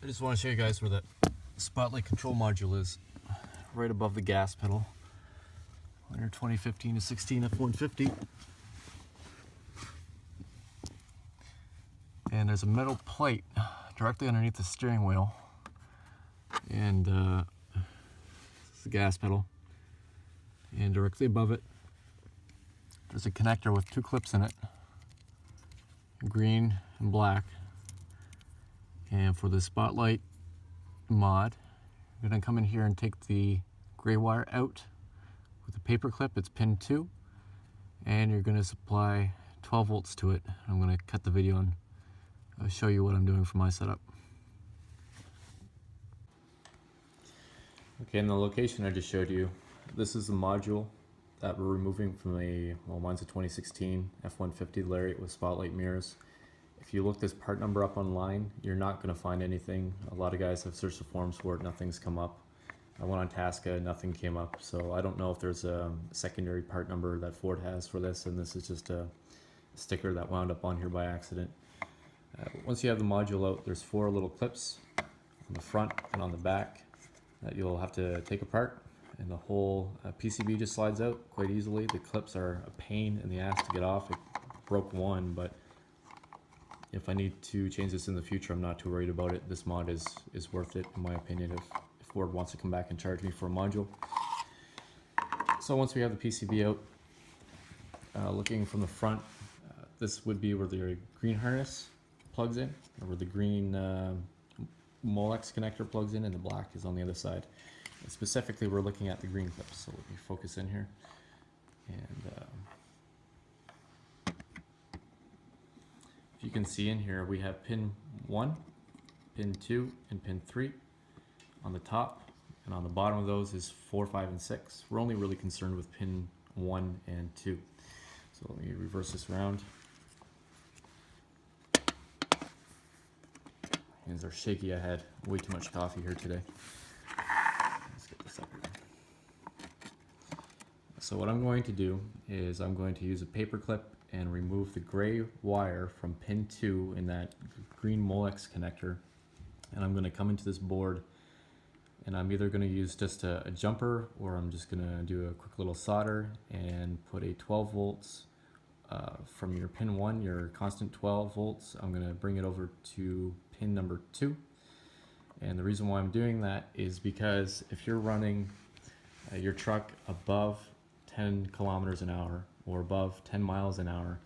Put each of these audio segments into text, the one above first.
I just want to show you guys where that spotlight control module is, right above the gas pedal on your 2015 to 16 F150. And there's a metal plate directly underneath the steering wheel, and this is the gas pedal, and directly above it there's a connector with two clips in it, green and black. And for the spotlight mod, you're going to come in here and take the gray wire out with a paper clip. It's pin 2, and you're going to supply 12 volts to it. I'm going to cut the video and I'll show you what I'm doing for my setup. Okay, in the location I just showed you, this is the module that we're removing from mine's a 2016 F150 Lariat with spotlight mirrors. If you look this part number up online, you're not going to find anything. A lot of guys have searched the forums for it, nothing's come up. I went on Tasca, nothing came up, so I don't know if there's a secondary part number that Ford has for this, and this is just a sticker that wound up on here by accident. Once you have the module out, there's 4 little clips on the front and on the back that you'll have to take apart, and the whole PCB just slides out quite easily. The clips are a pain in the ass to get off. It broke one, but if I need to change this in the future, I'm not too worried about it. This mod is worth it, in my opinion, if Ford wants to come back and charge me for a module. So once we have the PCB out, looking from the front, this would be where the green harness plugs in, or where the green Molex connector plugs in, and the black is on the other side. And specifically, we're looking at the green clips, so let me focus in here. And if you can see in here, we have pin 1, pin 2, and pin 3 on the top, and on the bottom of those is 4, 5, and 6. We're only really concerned with pin 1 and 2. So let me reverse this around. Hands are shaky. I had way too much coffee here today. Let's get this up here. So what I'm going to do is I'm going to use a paper clip and remove the gray wire from pin 2 in that green Molex connector, and I'm going to come into this board, and I'm either going to use just a jumper, or I'm just going to do a quick little solder and put a 12 volts from your pin 1, your constant 12 volts. I'm going to bring it over to pin number 2, and the reason why I'm doing that is because if you're running your truck above 10 kilometers an hour or above 10 miles an hour,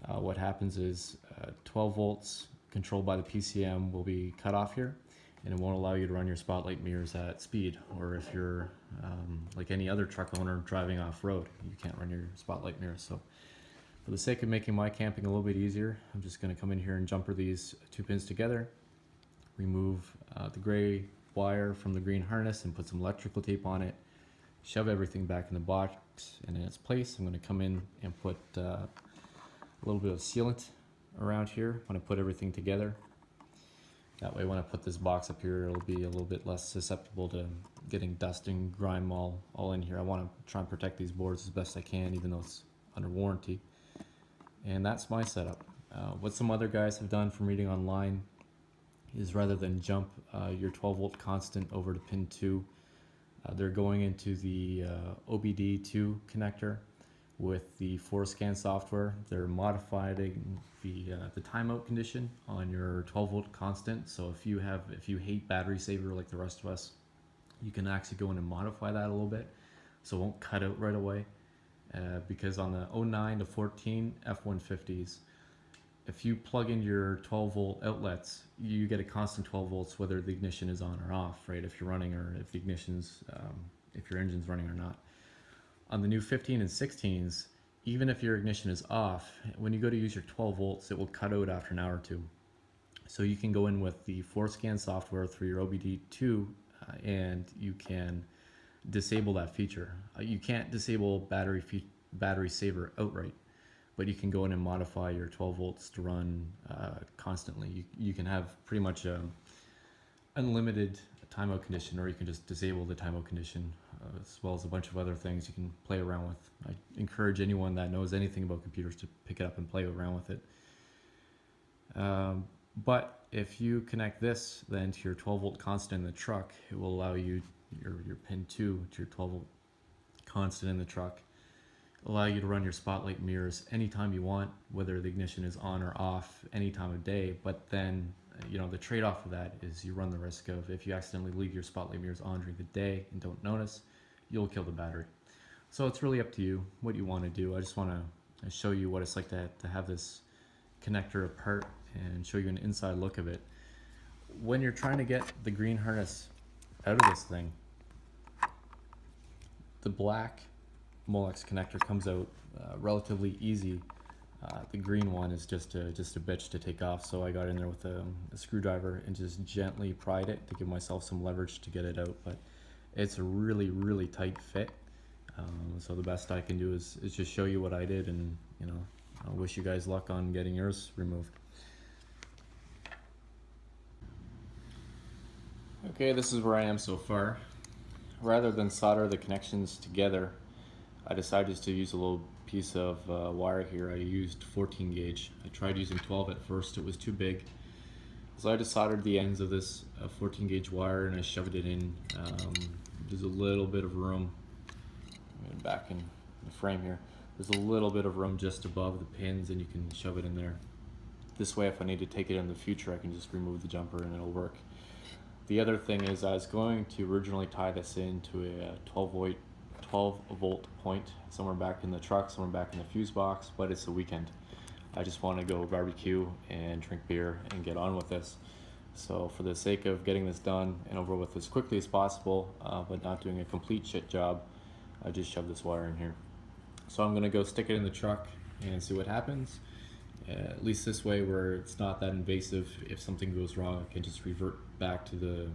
what happens is 12 volts controlled by the PCM will be cut off here, and it won't allow you to run your spotlight mirrors at speed. Or if you're like any other truck owner driving off-road, you can't run your spotlight mirrors. So for the sake of making my camping a little bit easier, I'm just going to come in here and jumper these 2 pins together, remove the gray wire from the green harness and put some electrical tape on it, shove everything back in the box and in its place. I'm going to come in and put a little bit of sealant around here when I put everything together. That way when I put this box up here, it'll be a little bit less susceptible to getting dust and grime all in here. I want to try and protect these boards as best I can, even though it's under warranty. And that's my setup. What some other guys have done from reading online is, rather than jump your 12 volt constant over to pin 2, they're going into the OBD2 connector with the ForScan software. They're modifying the timeout condition on your 12 volt constant. So if you hate battery saver like the rest of us, you can actually go in and modify that a little bit so it won't cut out right away. Because on the 09 to 14 F150s, if you plug in your 12 volt outlets, you get a constant 12 volts whether the ignition is on or off, right? If you're running, or if the ignition's, if your engine's running or not. On the new 15 and 16s, even if your ignition is off, when you go to use your 12 volts, it will cut out after an hour or two. So you can go in with the ForScan software through your OBD2, and you can disable that feature. You can't disable battery saver outright, but you can go in and modify your 12 volts to run constantly. You can have pretty much unlimited timeout condition, or you can just disable the timeout condition, as well as a bunch of other things you can play around with. I encourage anyone that knows anything about computers to pick it up and play around with it. But if you connect this then to your 12 volt constant in the truck, it will allow you your pin 2 to your 12 volt constant in the truck, allow you to run your spotlight mirrors anytime you want, whether the ignition is on or off any time of day. But then the trade-off of that is you run the risk of, if you accidentally leave your spotlight mirrors on during the day and don't notice, you'll kill the battery. So it's really up to you what you want to do. I just want to show you what it's like to have this connector apart and show you an inside look of it. When you're trying to get the green harness out of this thing, the black Molex connector comes out relatively easy. The green one is just a bitch to take off, so I got in there with a screwdriver and just gently pried it to give myself some leverage to get it out. But it's a really tight fit, so the best I can do is just show you what I did, and I wish you guys luck on getting yours removed. Okay, this is where I am so far. Rather than solder the connections together, I decided to use a little piece of wire here. I used 14 gauge. I tried using 12 at first, it was too big. So I just soldered the ends of this 14 gauge wire and I shoved it in. There's a little bit of room, back in the frame here, there's a little bit of room just above the pins and you can shove it in there. This way, if I need to take it in the future, I can just remove the jumper and it'll work. The other thing is, I was going to originally tie this into a 12 volt point somewhere back in the truck, somewhere back in the fuse box, but it's a weekend. I just want to go barbecue and drink beer and get on with this. So for the sake of getting this done and over with as quickly as possible, but not doing a complete shit job, I just shoved this wire in here. So I'm going to go stick it in the truck and see what happens. At least this way, where it's not that invasive. If something goes wrong, I can just revert back to the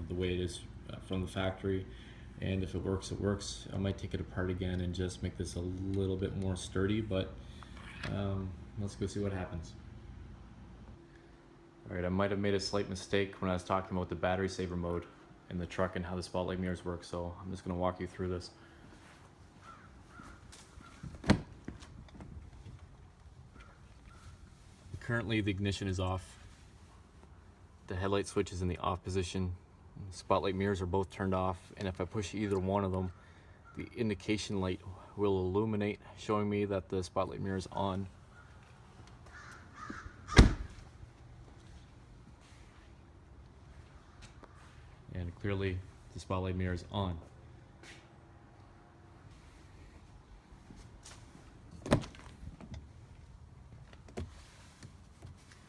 way it is from the factory. And if it works, it works. I might take it apart again and just make this a little bit more sturdy, but let's go see what happens. Alright, I might have made a slight mistake when I was talking about the battery saver mode in the truck and how the spotlight mirrors work, so I'm just going to walk you through this. Currently the ignition is off. The headlight switch is in the off position. Spotlight mirrors are both turned off, and if I push either one of them, the indication light will illuminate, showing me that the spotlight mirror is on. And clearly the spotlight mirror is on.